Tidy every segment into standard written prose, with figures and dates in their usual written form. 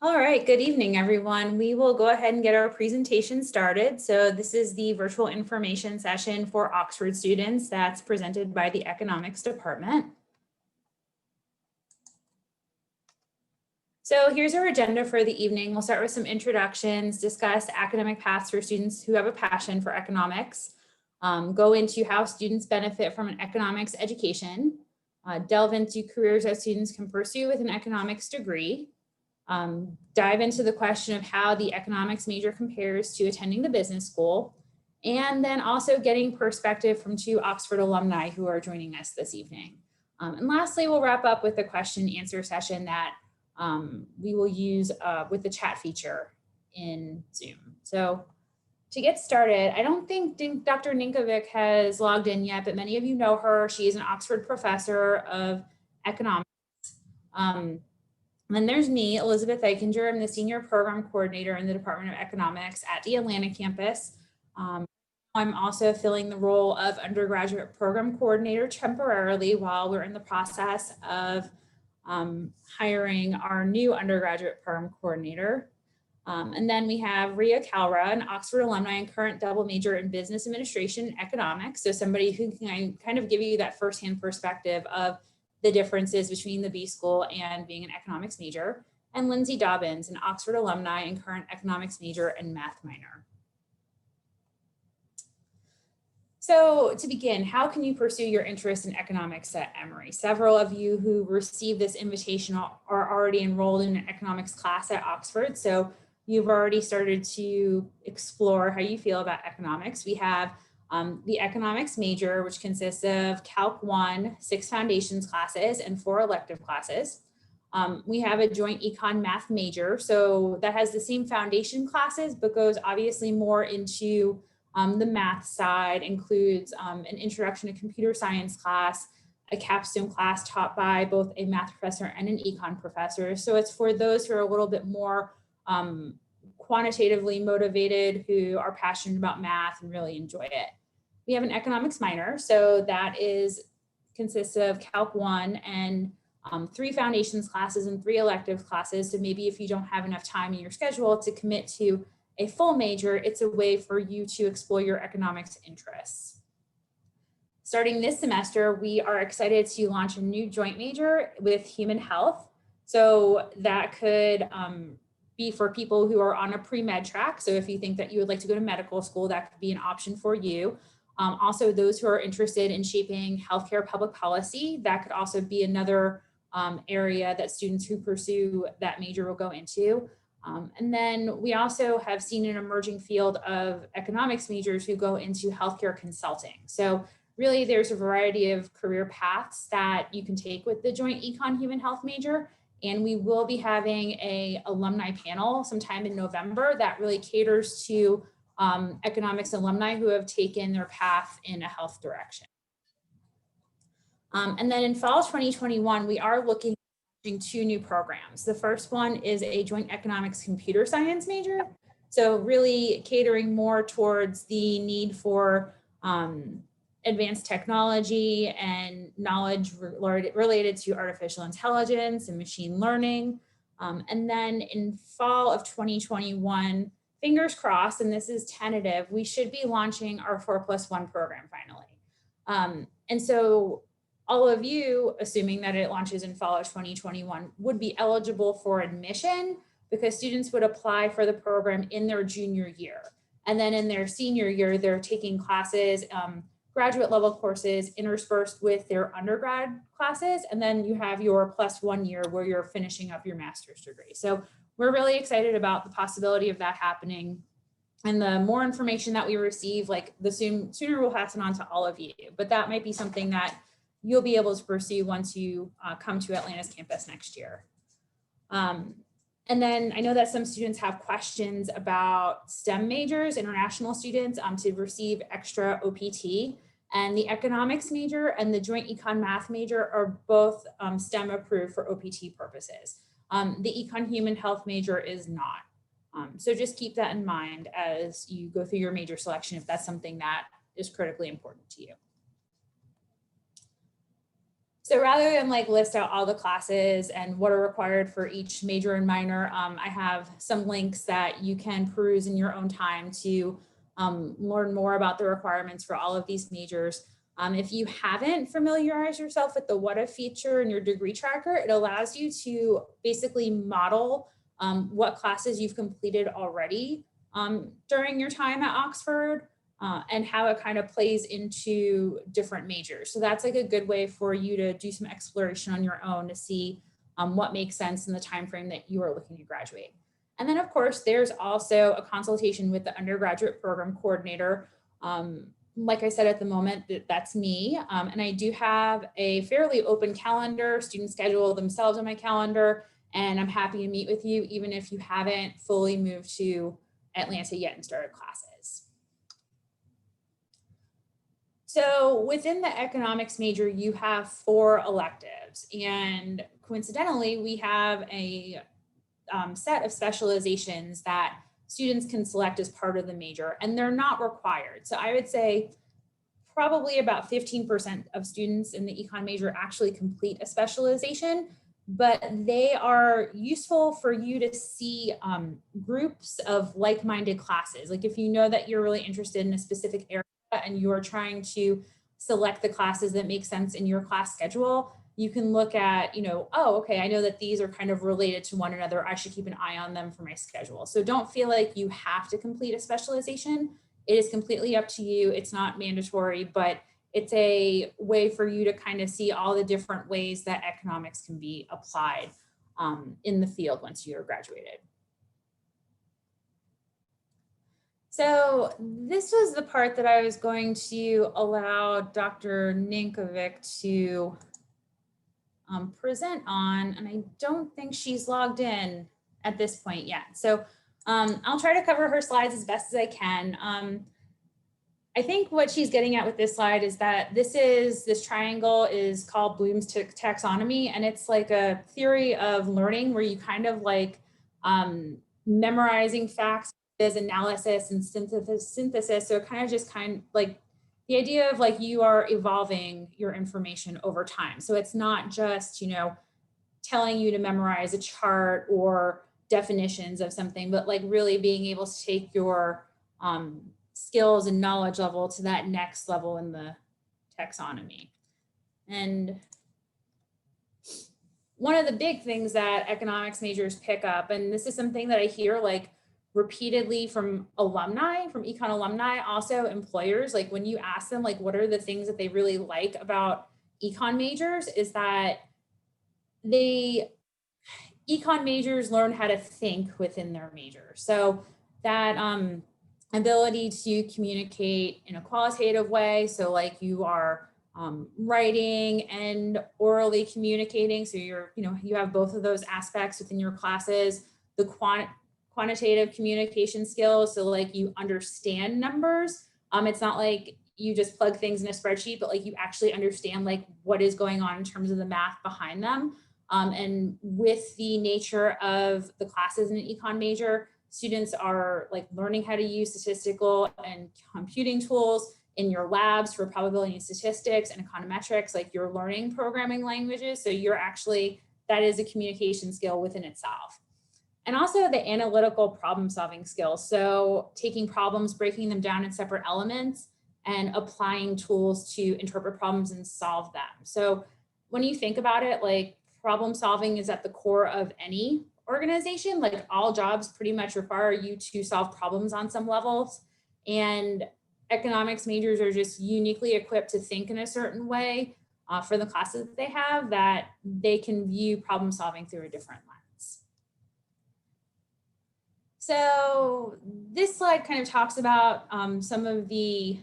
All right, good evening, everyone. We will go ahead and get our presentation started. So this is the virtual information session for Oxford students that's presented by the Economics Department. So here's our agenda for the evening. We'll start with some introductions, discuss academic paths for students who have a passion for economics, go into how students benefit from an economics education, delve into careers that students can pursue with an economics degree, dive into the question of how the economics major compares to attending the business school, and then also getting perspective from two Oxford alumni who are joining us this evening. And lastly, we'll wrap up with a question and answer session that we will use with the chat feature in Zoom. So to get started, I don't think Dr. Ninkovic has logged in yet, but many of you know her. She is an Oxford professor of economics. And then there's me, Elizabeth Eichinger. I'm the Senior Program Coordinator in the Department of Economics at the Atlanta campus. I'm also filling the role of Undergraduate Program Coordinator temporarily while we're in the process of hiring our new Undergraduate Program Coordinator. And then we have Ria Kalra, an Oxford alumni and current double major in Business Administration and Economics. So somebody who can kind of give you that firsthand perspective of the differences between the B School and being an economics major, and Lindsay Dobbins, an Oxford alumni and current economics major and math minor. So to begin, how can you pursue your interest in economics at Emory? Several of you who received this invitation are already enrolled in an economics class at Oxford. So you've already started to explore how you feel about economics. We have the economics major, which consists of Calc 1, 6 foundations classes, and 4 elective classes. We have a joint econ math major. So that has the same foundation classes, but goes obviously more into the math side, includes an introduction to computer science class, a capstone class taught by both a math professor and an econ professor. So it's for those who are a little bit more quantitatively motivated, who are passionate about math and really enjoy it. We have an economics minor. So that consists of Calc 1 and 3 foundations classes and 3 elective classes. So maybe if you don't have enough time in your schedule to commit to a full major, it's a way for you to explore your economics interests. Starting this semester, we are excited to launch a new joint major with human health. So that could be for people who are on a pre-med track. So if you think that you would like to go to medical school, that could be an option for you. Also, those who are interested in shaping healthcare public policy, that could also be another area that students who pursue that major will go into. And then we also have seen an emerging field of economics majors who go into healthcare consulting. So really there's a variety of career paths that you can take with the joint econ human health major. And we will be having an alumni panel sometime in November that really caters to economics alumni who have taken their path in a health direction. And then in fall 2021, we are looking at 2 new programs. The first one is a joint economics computer science major. So really catering more towards the need for advanced technology and knowledge related to artificial intelligence and machine learning. And then in fall of 2021, fingers crossed, and this is tentative, we should be launching our 4+1 program finally. And so all of you, assuming that it launches in fall of 2021, would be eligible for admission because students would apply for the program in their junior year. And then in their senior year, they're taking classes, graduate level courses interspersed with their undergrad classes. And then you have your +1 year where you're finishing up your master's degree. So we're really excited about the possibility of that happening. And the more information that we receive, like the sooner we'll pass it on to all of you. But that might be something that you'll be able to pursue once you come to Atlanta's campus next year. And then I know that some students have questions about STEM majors, international students, to receive extra OPT. And the economics major and the joint econ math major are both STEM approved for OPT purposes. The econ human health major is not. So just keep that in mind as you go through your major selection if that's something that is critically important to you. So rather than like list out all the classes and what are required for each major and minor, I have some links that you can peruse in your own time to learn more about the requirements for all of these majors. If you haven't familiarized yourself with the What If feature in your degree tracker, it allows you to basically model what classes you've completed already during your time at Oxford. And how it kind of plays into different majors. So that's like a good way for you to do some exploration on your own to see what makes sense in the time frame that you are looking to graduate. And then of course, there's also a consultation with the undergraduate program coordinator. Like I said, at the moment, that's me. And I do have a fairly open calendar. Students schedule themselves on my calendar, and I'm happy to meet with you, even if you haven't fully moved to Atlanta yet and started classes. So within the economics major, you have 4 electives, and coincidentally, we have a set of specializations that students can select as part of the major, and they're not required. So I would say probably about 15% of students in the econ major actually complete a specialization, but they are useful for you to see groups of like-minded classes. Like if you know that you're really interested in a specific area and you're trying to select the classes that make sense in your class schedule, you can look at, oh, okay, I know that these are kind of related to one another. I should keep an eye on them for my schedule. So don't feel like you have to complete a specialization. It is completely up to you. It's not mandatory, but it's a way for you to kind of see all the different ways that economics can be applied in the field once you're graduated. So this was the part that I was going to allow Dr. Ninkovic to present on, and I don't think she's logged in at this point yet. So I'll try to cover her slides as best as I can. I think what she's getting at with this slide is that this triangle is called Bloom's taxonomy, and it's like a theory of learning where you kind of like memorizing facts, as analysis and synthesis. So it kind of just like the idea of like you are evolving your information over time. So it's not just, telling you to memorize a chart or definitions of something, but like really being able to take your skills and knowledge level to that next level in the taxonomy. And one of the big things that economics majors pick up, and this is something that I hear like repeatedly from alumni, from econ alumni, also employers, like when you ask them like what are the things that they really like about econ majors, is that econ majors learn how to think within their major. So that ability to communicate in a qualitative way, so like you are writing and orally communicating, so you have both of those aspects within your classes. The quantitative communication skills, so like you understand numbers. It's not like you just plug things in a spreadsheet, but like you actually understand like what is going on in terms of the math behind them. And with the nature of the classes in an econ major, students are like learning how to use statistical and computing tools in your labs for probability and statistics and econometrics, like you're learning programming languages. So that is a communication skill within itself. And also the analytical problem solving skills. So taking problems, breaking them down in separate elements and applying tools to interpret problems and solve them. So when you think about it, like problem solving is at the core of any organization. Like all jobs pretty much require you to solve problems on some levels. And economics majors are just uniquely equipped to think in a certain way for the classes that they have, that they can view problem solving through a different lens. So this slide kind of talks about some of the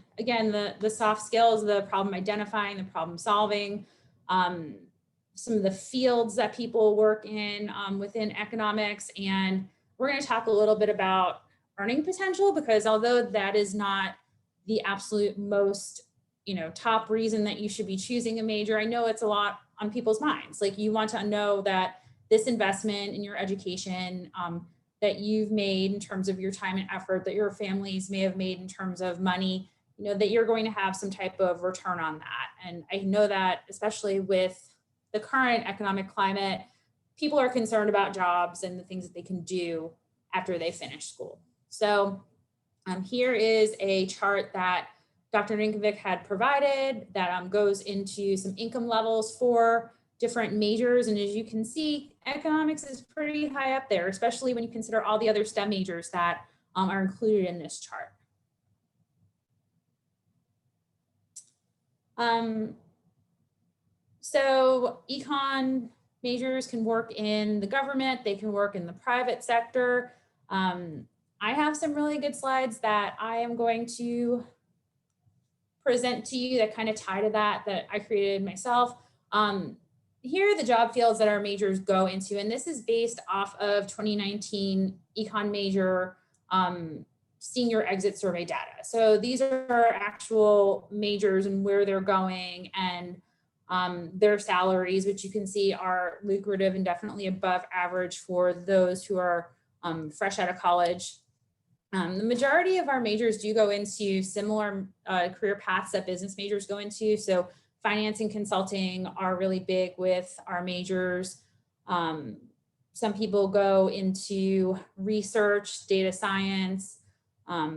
soft skills, the problem identifying, the problem solving, some of the fields that people work in within economics. And we're going to talk a little bit about earning potential, because although that is not the absolute most, top reason that you should be choosing a major, I know it's a lot on people's minds. Like you want to know that this investment in your education that you've made in terms of your time and effort, that your families may have made in terms of money, that you're going to have some type of return on that. And I know that especially with the current economic climate, people are concerned about jobs and the things that they can do after they finish school. So here is a chart that Dr. Ninkovic had provided that goes into some income levels for different majors. And as you can see, economics is pretty high up there, especially when you consider all the other STEM majors that are included in this chart. So econ majors can work in the government, they can work in the private sector. I have some really good slides that I am going to present to you that kind of tie to that I created myself. Here are the job fields that our majors go into, and this is based off of 2019 econ major senior exit survey data. So these are actual majors and where they're going, and their salaries, which you can see are lucrative and definitely above average for those who are fresh out of college. The majority of our majors do go into similar career paths that business majors go into. So finance and consulting are really big with our majors. Some people go into research, data science.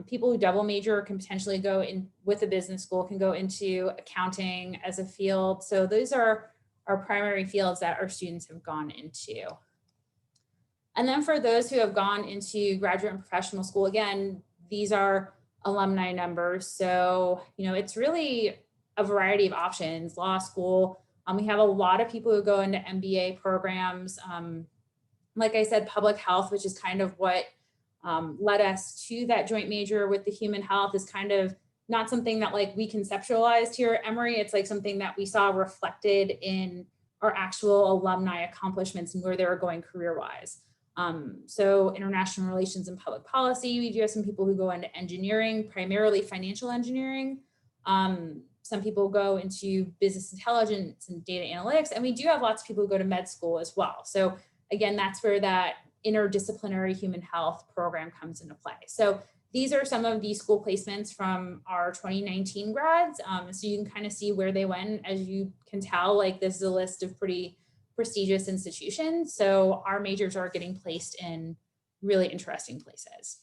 People who double major can potentially go in with a business school, can go into accounting as a field. So those are our primary fields that our students have gone into. And then for those who have gone into graduate and professional school, again, these are alumni numbers. So, it's really a variety of options. Law school, we have a lot of people who go into MBA programs. Like I said, public health, which is kind of what led us to that joint major with the human health, is kind of not something that like we conceptualized here at Emory. It's like something that we saw reflected in our actual alumni accomplishments and where they were going career-wise. So international relations and public policy, we do have some people who go into engineering, primarily financial engineering. Some people go into business intelligence and data analytics, and we do have lots of people who go to med school as well. So again, that's where that interdisciplinary human health program comes into play. So these are some of the school placements from our 2019 grads. So you can kind of see where they went. As you can tell, like this is a list of pretty prestigious institutions. So our majors are getting placed in really interesting places.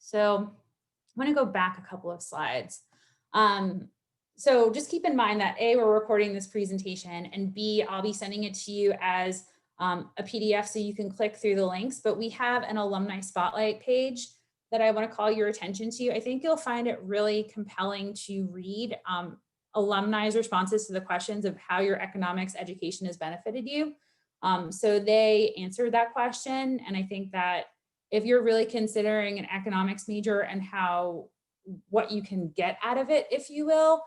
So I want to go back a couple of slides. So just keep in mind that A, we're recording this presentation, and B, I'll be sending it to you as a PDF so you can click through the links, but we have an alumni spotlight page that I want to call your attention to. I think you'll find it really compelling to read alumni's responses to the questions of how your economics education has benefited you. So they answered that question. And I think that if you're really considering an economics major and what you can get out of it, if you will,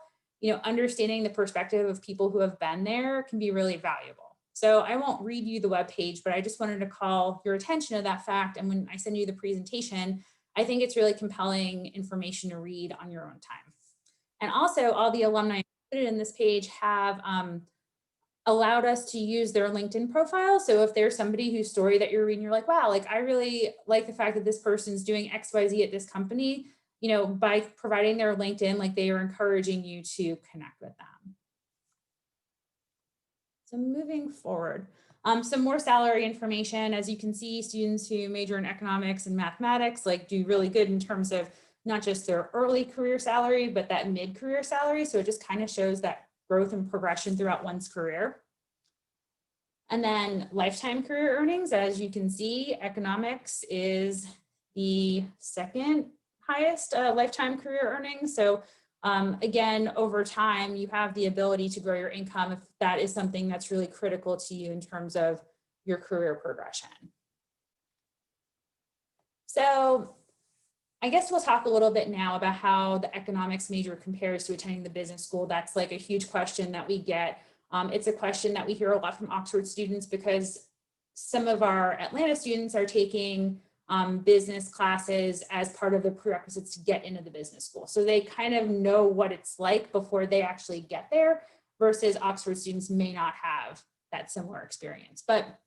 understanding the perspective of people who have been there can be really valuable. So I won't read you the webpage, but I just wanted to call your attention to that fact. And when I send you the presentation, I think it's really compelling information to read on your own time. And also all the alumni included in this page have allowed us to use their LinkedIn profile. So if there's somebody whose story that you're reading, you're like, wow, like I really like the fact that this person's doing XYZ at this company, by providing their LinkedIn, like they are encouraging you to connect with them. So moving forward, some more salary information. As you can see, students who major in economics and mathematics like do really good in terms of not just their early career salary, but that mid-career salary. So it just kind of shows that growth and progression throughout one's career. And then lifetime career earnings, as you can see, economics is the second highest lifetime career earnings. So again, over time, you have the ability to grow your income if that is something that's really critical to you in terms of your career progression. So I guess we'll talk a little bit now about how the economics major compares to attending the business school. That's like a huge question that we get. It's a question that we hear a lot from Oxford students because some of our Atlanta students are taking business classes as part of the prerequisites to get into the business school. So they kind of know what it's like before they actually get there, versus Oxford students may not have that similar experience. But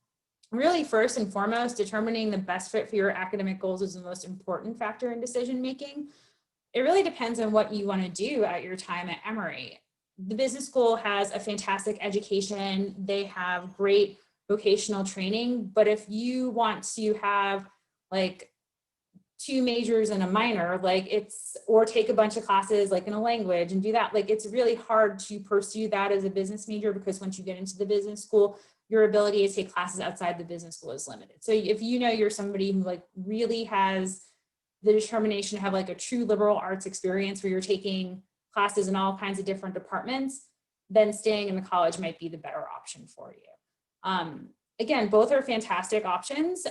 really, first and foremost, determining the best fit for your academic goals is the most important factor in decision making. It really depends on what you want to do at your time at Emory. the business school has a fantastic education. They have great vocational training, but if you want to have like 2 majors and a minor, like or take a bunch of classes like in a language and do that, like it's really hard to pursue that as a business major, because once you get into the business school, your ability to take classes outside the business school is limited. So if you know you're somebody who like really has the determination to have like a true liberal arts experience where you're taking classes in all kinds of different departments, then staying in the college might be the better option for you. Again, both are fantastic options.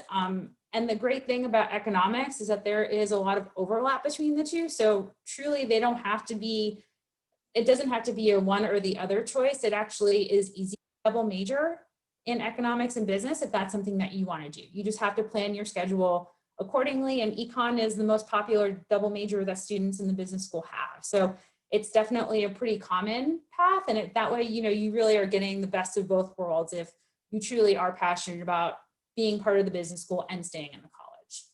And the great thing about economics is that there is a lot of overlap between the two. So truly they don't have to be, it doesn't have to be a one or the other choice. It actually is easy to double major in economics and business if that's something that you want to do. You just have to plan your schedule accordingly. And econ is the most popular double major that students in the business school have. So it's definitely a pretty common path. And that way, you know, you really are getting the best of both worlds if you truly are passionate about being part of the business school and staying in the college.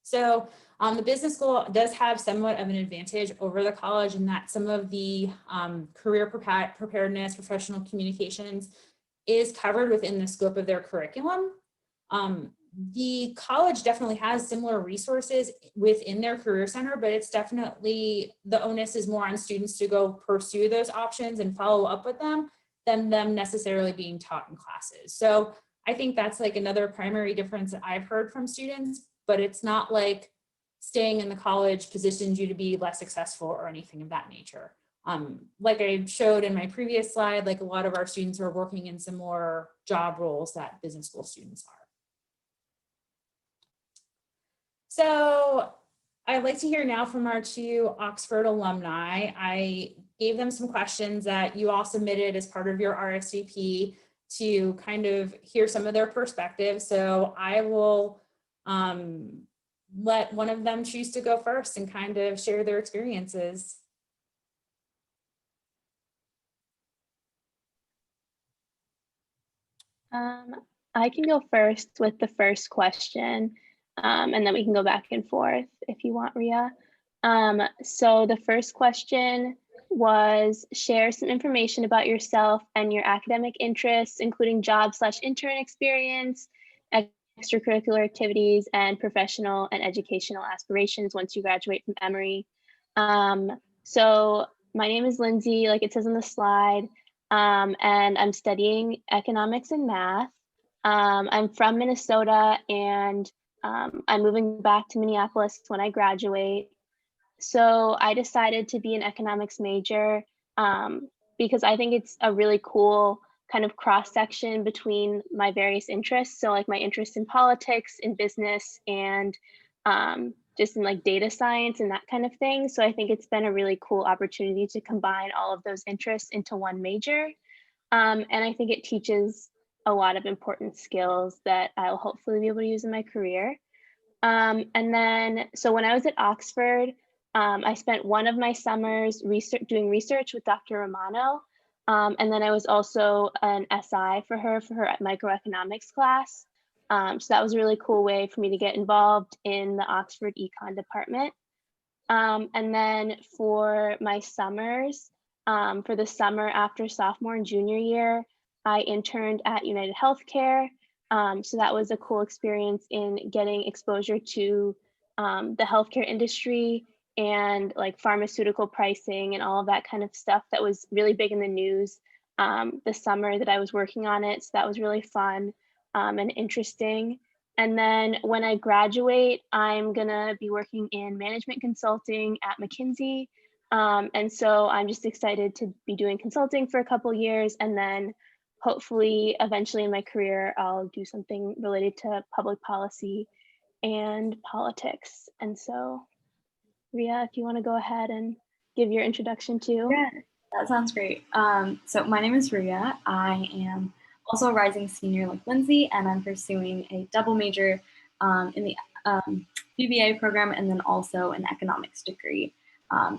So the business school does have somewhat of an advantage over the college in that some of the career preparedness, professional communications is covered within the scope of their curriculum. The college definitely has similar resources within their career center, but it's definitely, the onus is more on students to go pursue those options and follow up with them than them necessarily being taught in classes. So I think that's like another primary difference that I've heard from students, but it's not like staying in the college positions you to be less successful or anything of that nature. Like I showed in my previous slide, like a lot of our students are working in similar job roles that business school students are. So I'd like to hear now from our 2 Oxford alumni. I gave them some questions that you all submitted as part of your RSVP to kind of hear some of their perspectives. So I will let one of them choose to go first and kind of share their experiences. I can go first with the first question, and then we can go back and forth if you want, Ria. So the first question was, share some information about yourself and your academic interests, including job/intern experience, extracurricular activities, and professional and educational aspirations once you graduate from Emory. So my name is Lindsay, like it says on the slide, and I'm studying economics and math. I'm from Minnesota, and I'm moving back to Minneapolis when I graduate. So I decided to be an economics major because I think it's a really cool kind of cross section between my various interests. So like my interest in politics, in business, and just in like data science and that kind of thing. So I think it's been a really cool opportunity to combine all of those interests into one major. And I think it teaches a lot of important skills that I'll hopefully be able to use in my career. And then, so when I was at Oxford, I spent one of my summers doing research with Dr. Romano. And then I was also an SI for her microeconomics class. So that was a really cool way for me to get involved in the Oxford Econ department. And then for my summers, for the summer after sophomore and junior year, I interned at United Healthcare. So that was a cool experience in getting exposure to the healthcare industry and like pharmaceutical pricing and all of that kind of stuff that was really big in the news the summer that I was working on it. So that was really fun and interesting. And then when I graduate, I'm gonna be working in management consulting at McKinsey. And so I'm just excited to be doing consulting for a couple years, and then hopefully eventually in my career, I'll do something related to public policy and politics. And so, Ria, if you want to go ahead and give your introduction too. Yeah, that sounds great. So my name is Ria. I am also a rising senior like Lindsay, and I'm pursuing a double major in the BBA program and then also an economics degree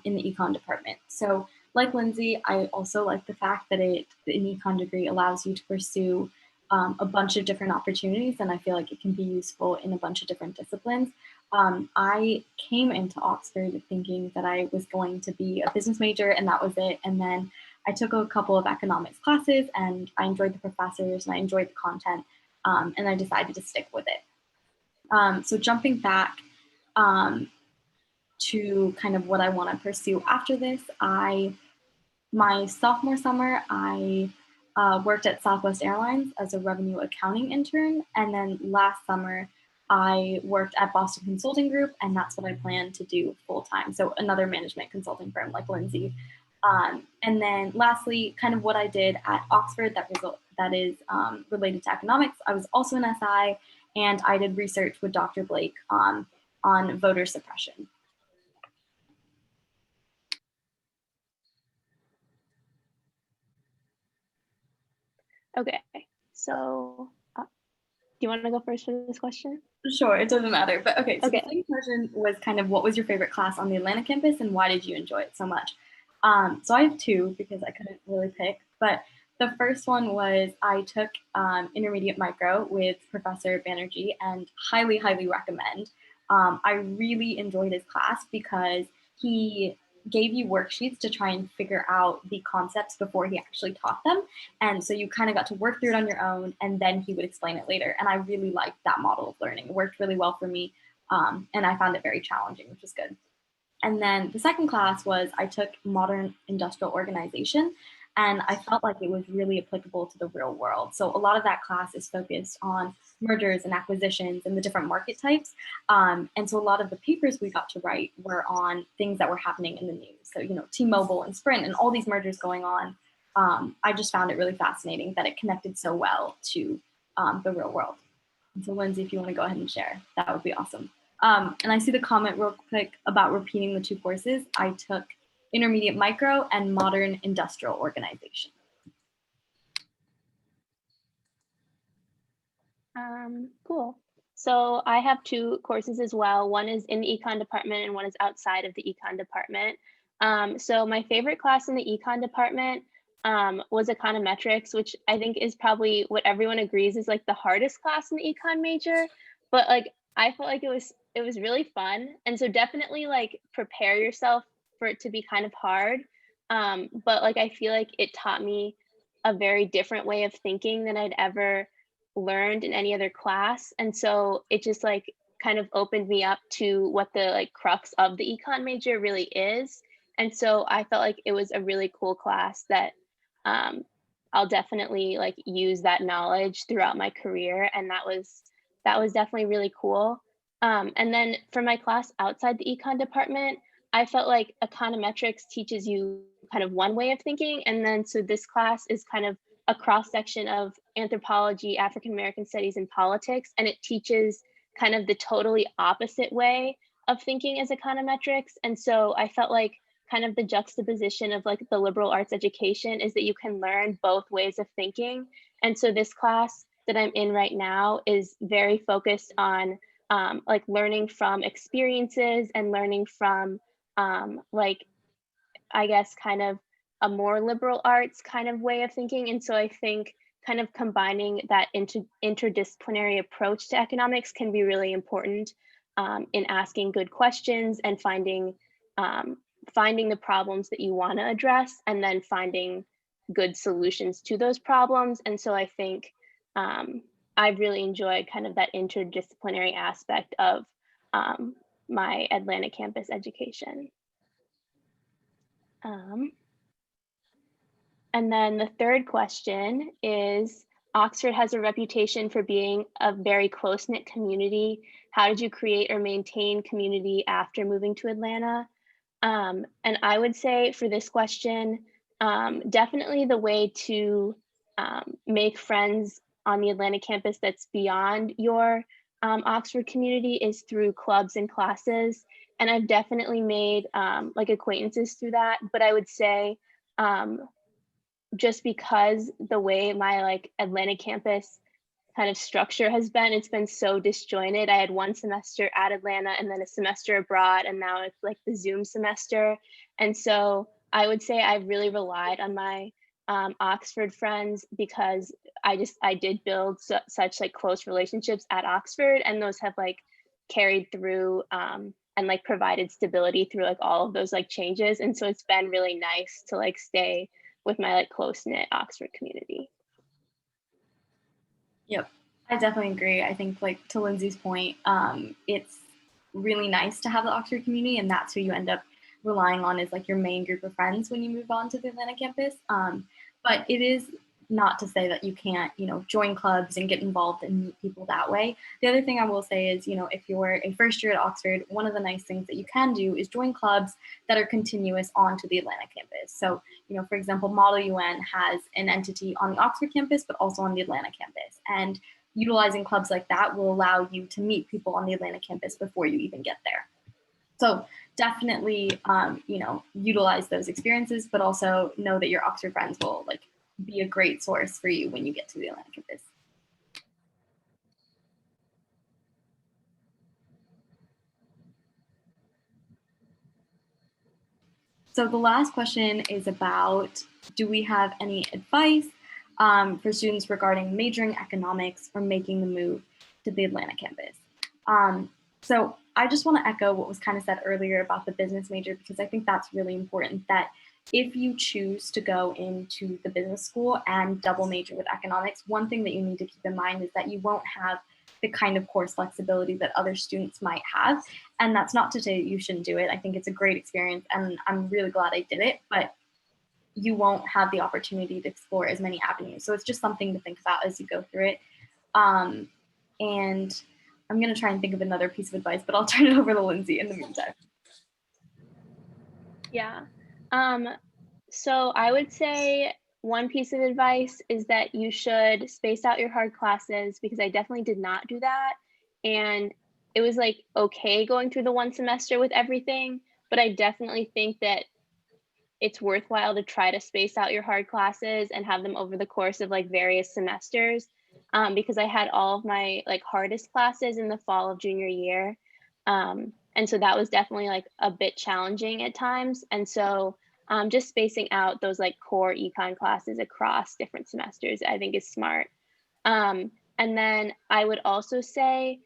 in the econ department. So like Lindsay, I also like the fact that an econ degree allows you to pursue a bunch of different opportunities, and I feel like it can be useful in a bunch of different disciplines. I came into Oxford thinking that I was going to be a business major and that was it. And then I took a couple of economics classes and I enjoyed the professors and I enjoyed the content, and I decided to stick with it. So jumping back to kind of what I want to pursue after this, my sophomore summer, I worked at Southwest Airlines as a revenue accounting intern. And then last summer, I worked at Boston Consulting Group, and that's what I plan to do full time. So another management consulting firm like Lindsay. And then lastly, kind of what I did at Oxford that is related to economics. I was also an SI, and I did research with Dr. Blake on voter suppression. Okay, so do you want to go first for this question? Sure, it doesn't matter. But okay, so Okay. the second question was kind of what was your favorite class on the Atlanta campus and why did you enjoy it so much? So I have two because I couldn't really pick. But the first one was I took intermediate micro with Professor Banerjee and highly, highly recommend. I really enjoyed his class because he gave you worksheets to try and figure out the concepts before he actually taught them. And so you kind of got to work through it on your own and then he would explain it later. And I really liked that model of learning. It worked really well for me. And I found it very challenging, which was good. And then the second class was I took modern industrial organization. And I felt like it was really applicable to the real world. So a lot of that class is focused on mergers and acquisitions and the different market types. And so a lot of the papers we got to write were on things that were happening in the news. So, T-Mobile and Sprint and all these mergers going on. I just found it really fascinating that it connected so well to the real world. And so Lindsay, if you want to go ahead and share, that would be awesome. And I see the comment real quick about repeating the two courses. I took intermediate micro and modern industrial organization. Cool. So I have two courses as well. One is in the econ department and one is outside of the econ department. So my favorite class in the econ department was econometrics, which I think is probably what everyone agrees is like the hardest class in the econ major. But like I felt like it was really fun. And so definitely like prepare yourself for it to be kind of hard. But like I feel like it taught me a very different way of thinking than I'd ever learned in any other class. And so it just like kind of opened me up to what the like crux of the econ major really is. And so I felt like it was a really cool class that I'll definitely like use that knowledge throughout my career. And that was definitely really cool. And then for my class outside the econ department, I felt like econometrics teaches you kind of one way of thinking. And then so this class is kind of a cross section of anthropology, African American studies, and politics. And it teaches kind of the totally opposite way of thinking as econometrics. And so I felt like kind of the juxtaposition of like the liberal arts education is that you can learn both ways of thinking. And so this class that I'm in right now is very focused on like learning from experiences and learning from like, I guess, kind of a more liberal arts kind of way of thinking. And so I think kind of combining that interdisciplinary approach to economics can be really important in asking good questions and finding the problems that you want to address and then finding good solutions to those problems. And so I think I've really enjoyed kind of that interdisciplinary aspect of my Atlanta campus education. And then the third question is, Oxford has a reputation for being a very close-knit community. How did you create or maintain community after moving to Atlanta? And I would say for this question, definitely the way to make friends on the Atlanta campus that's beyond your Oxford community is through clubs and classes. And I've definitely made like acquaintances through that. But I would say just because the way my like Atlanta campus kind of structure has been, it's been so disjointed. I had one semester at Atlanta and then a semester abroad, and now it's like the Zoom semester. And so I would say I've really relied on my Oxford friends because I did build such like close relationships at Oxford, and those have like carried through and like provided stability through like all of those like changes. And so it's been really nice to like stay with my like close-knit Oxford community. Yep, I definitely agree. I think like to Lindsay's point, it's really nice to have the Oxford community, and that's who you end up relying on as like your main group of friends when you move on to the Atlanta campus. But it is not to say that you can't, join clubs and get involved and meet people that way. The other thing I will say is, if you're a first year at Oxford, one of the nice things that you can do is join clubs that are continuous onto the Atlanta campus. So, for example, Model UN has an entity on the Oxford campus, but also on the Atlanta campus. And utilizing clubs like that will allow you to meet people on the Atlanta campus before you even get there. So definitely, utilize those experiences, but also know that your Oxford friends will be a great source for you when you get to the Atlanta campus. So the last question is about, do we have any advice for students regarding majoring economics or making the move to the Atlanta campus? So I just want to echo what was kind of said earlier about the business major, because I think that's really important, that if you choose to go into the business school and double major with economics, one thing that you need to keep in mind is that you won't have the kind of course flexibility that other students might have. And that's not to say that you shouldn't do it. I think it's a great experience and I'm really glad I did it, but you won't have the opportunity to explore as many avenues. So it's just something to think about as you go through it. And I'm going to try and think of another piece of advice, but I'll turn it over to Lindsay in the meantime. Yeah. So I would say one piece of advice is that you should space out your hard classes, because I definitely did not do that. And it was like, okay, going through the one semester with everything, but I definitely think that it's worthwhile to try to space out your hard classes and have them over the course of like various semesters. Because I had all of my like hardest classes in the fall of junior year. And so that was definitely like a bit challenging at times. And so just spacing out those like core econ classes across different semesters, I think is smart. And then I would also say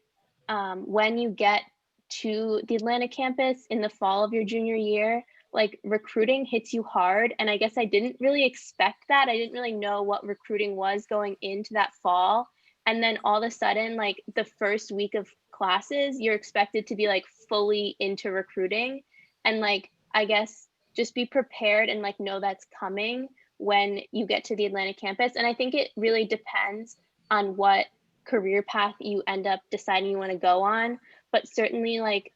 when you get to the Atlanta campus in the fall of your junior year, like recruiting hits you hard. And I guess I didn't really expect that. I didn't really know what recruiting was going into that fall. And then all of a sudden, like the first week of classes, you're expected to be like fully into recruiting. And like, I guess just be prepared and like know that's coming when you get to the Atlanta campus. And I think it really depends on what career path you end up deciding you want to go on. But certainly like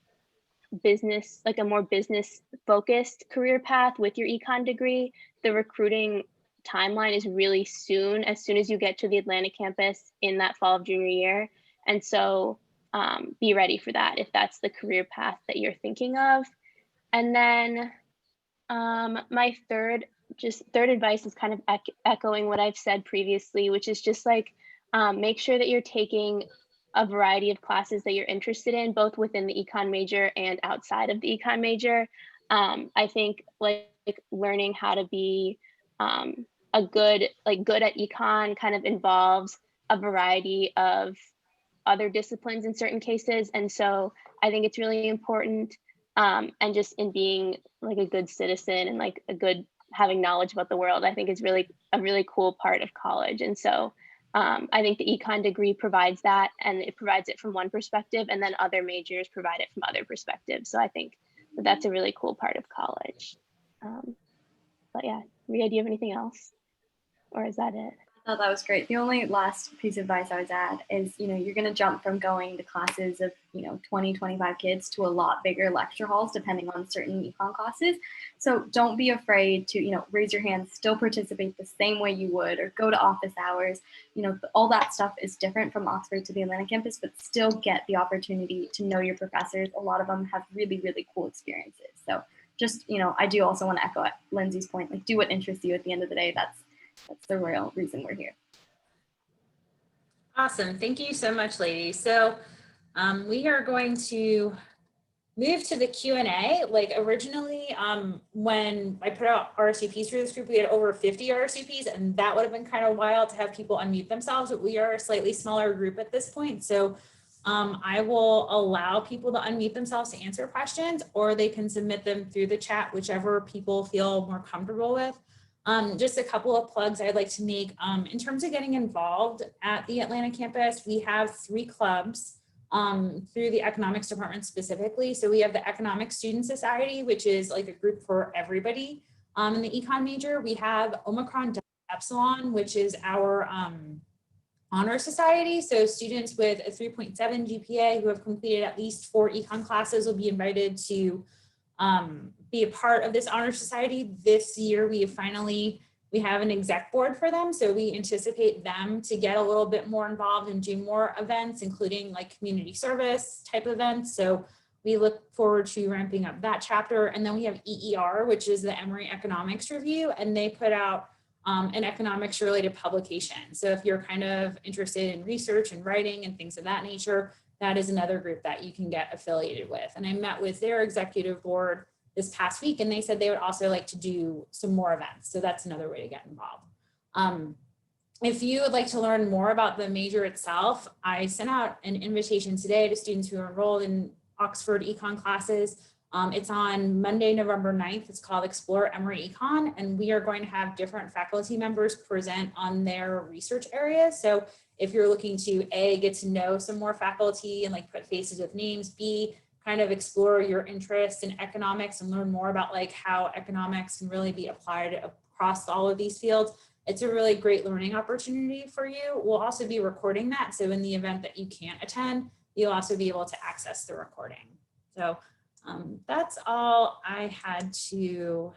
business, like a more business focused career path with your econ degree, the recruiting timeline is really soon, as soon as you get to the Atlanta campus in that fall of junior year. And so be ready for that if that's the career path that you're thinking of. And then my third advice is kind of echoing what I've said previously, which is just like make sure that you're taking a variety of classes that you're interested in, both within the econ major and outside of the econ major. I think like learning how to be good at econ kind of involves a variety of other disciplines in certain cases. And so I think it's really important, and just in being like a good citizen and like having knowledge about the world, I think is really a really cool part of college. And so I think the econ degree provides that, and it provides it from one perspective, and then other majors provide it from other perspectives. So I think that's a really cool part of college. But yeah, Ria, do you have anything else? Or is that it? I thought that was great. The only last piece of advice I would add is, you're going to jump from going to classes of, 20, 25 kids to a lot bigger lecture halls, depending on certain econ classes. So don't be afraid to, raise your hand, still participate the same way you would, or go to office hours. All that stuff is different from Oxford to the Atlanta campus, but still get the opportunity to know your professors. A lot of them have really, really cool experiences. So just, I do also want to echo Lindsay's point, like do what interests you at the end of the day. That's the real reason we're here. Awesome. Thank you so much, ladies. So we are going to move to the Q&A. Like originally, when I put out RSVPs for this group, we had over 50 RSVPs, and that would have been kind of wild to have people unmute themselves, but we are a slightly smaller group at this point. So I will allow people to unmute themselves to answer questions, or they can submit them through the chat, whichever people feel more comfortable with. Just a couple of plugs I'd like to make. In terms of getting involved at the Atlanta campus, we have 3 clubs through the economics department specifically. So we have the Economic Student Society, which is like a group for everybody in the econ major. We have Omicron Delta Epsilon, which is our honor society. So students with a 3.7 GPA who have completed at least 4 econ classes will be invited to be a part of this honor society. This year we have an exec board for them. So we anticipate them to get a little bit more involved and do more events, including like community service type events. So we look forward to ramping up that chapter. And then we have EER, which is the Emory Economics Review, and they put out an economics related publication. So if you're kind of interested in research and writing and things of that nature, that is another group that you can get affiliated with. And I met with their executive board this past week, and they said they would also like to do some more events. So that's another way to get involved. If you would like to learn more about the major itself, I sent out an invitation today to students who are enrolled in Oxford Econ classes. It's on Monday, November 9th. It's called Explore Emory Econ, and we are going to have different faculty members present on their research areas. So if you're looking to A, get to know some more faculty and like put faces with names, B, kind of explore your interest in economics and learn more about like how economics can really be applied across all of these fields, it's a really great learning opportunity for you. We'll also be recording that. So in the event that you can't attend, you'll also be able to access the recording. So that's all I had to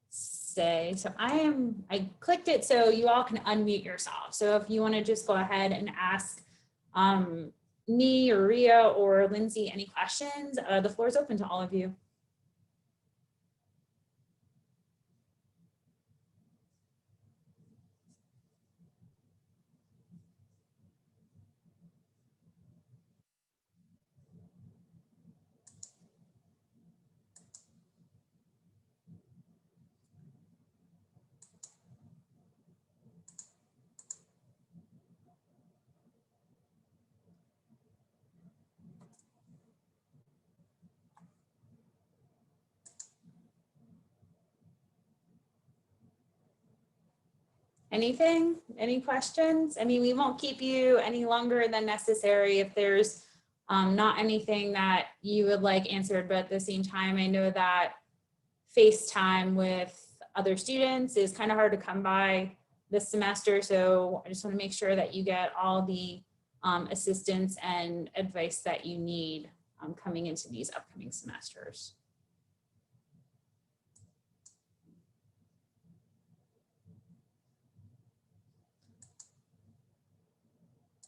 say. So I clicked it so you all can unmute yourself. So if you want to just go ahead and ask me or Ria or Lindsay any questions, the floor is open to all of you. Anything? Any questions? I mean, we won't keep you any longer than necessary if there's not anything that you would like answered, but at the same time, I know that FaceTime with other students is kind of hard to come by this semester. So I just want to make sure that you get all the assistance and advice that you need coming into these upcoming semesters.